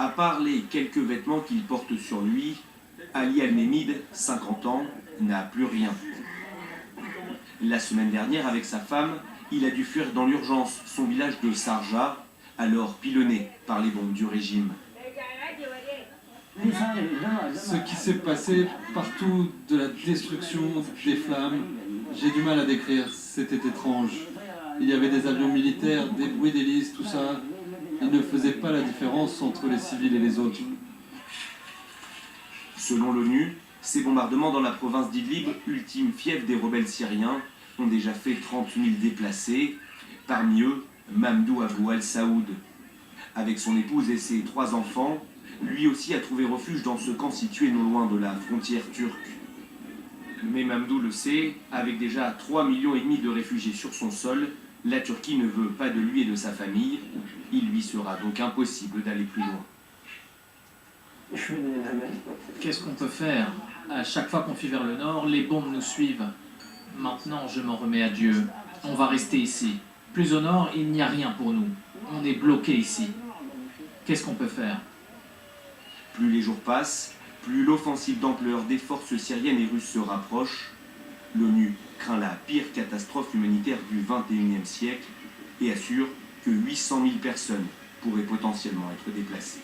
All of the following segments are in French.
À part les quelques vêtements qu'il porte sur lui, Ali Al-Nemid, 50 ans, n'a plus rien. La semaine dernière, avec sa femme, il a dû fuir dans l'urgence son village de Sarja, alors pilonné par les bombes du régime. Ce qui s'est passé partout, de la destruction, des flammes, j'ai du mal à décrire, c'était étrange. Il y avait des avions militaires, des bruits d'hélices, tout ça. Ils ne faisaient pas la différence entre les civils et les autres. Selon l'ONU, ces bombardements dans la province d'Idlib, ultime fief des rebelles syriens, ont déjà fait 30 000 déplacés, parmi eux Mamdou Abou al-Saoud. Avec son épouse et ses 3 enfants, lui aussi a trouvé refuge dans ce camp situé non loin de la frontière turque. Mais Mamdou le sait, avec déjà 3,5 millions de réfugiés sur son sol, la Turquie ne veut pas de lui et de sa famille. Il lui sera donc impossible d'aller plus loin. Qu'est-ce qu'on peut faire? À chaque fois qu'on fuit vers le nord, les bombes nous suivent. Maintenant, je m'en remets à Dieu. On va rester ici. Plus au nord, il n'y a rien pour nous. On est bloqué ici. Qu'est-ce qu'on peut faire? Plus les jours passent, plus l'offensive d'ampleur des forces syriennes et russes se rapproche. L'ONU craint la pire catastrophe humanitaire du XXIe siècle et assure que 800 000 personnes pourraient potentiellement être déplacées.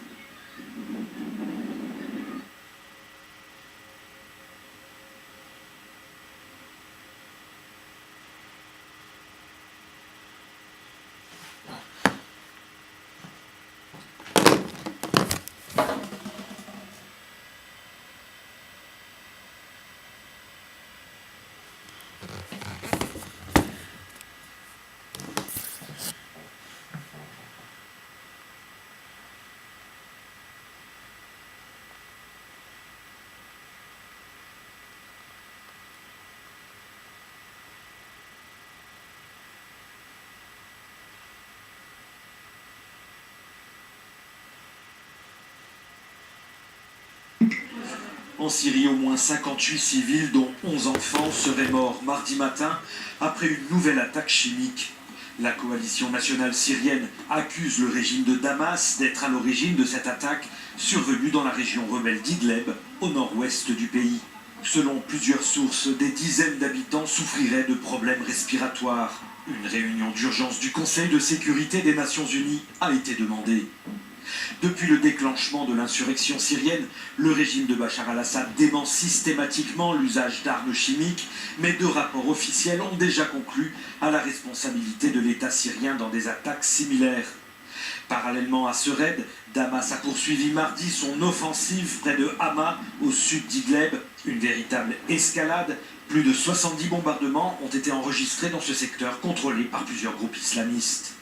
En Syrie, au moins 58 civils, dont 11 enfants, seraient morts mardi matin après une nouvelle attaque chimique. La coalition nationale syrienne accuse le régime de Damas d'être à l'origine de cette attaque survenue dans la région rebelle d'Idlib, au nord-ouest du pays. Selon plusieurs sources, des dizaines d'habitants souffriraient de problèmes respiratoires. Une réunion d'urgence du Conseil de sécurité des Nations Unies a été demandée. Depuis le déclenchement de l'insurrection syrienne, le régime de Bachar al-Assad dément systématiquement l'usage d'armes chimiques, mais 2 rapports officiels ont déjà conclu à la responsabilité de l'État syrien dans des attaques similaires. Parallèlement à ce raid, Damas a poursuivi mardi son offensive près de Hama, au sud d'Idlib, une véritable escalade. Plus de 70 bombardements ont été enregistrés dans ce secteur contrôlé par plusieurs groupes islamistes.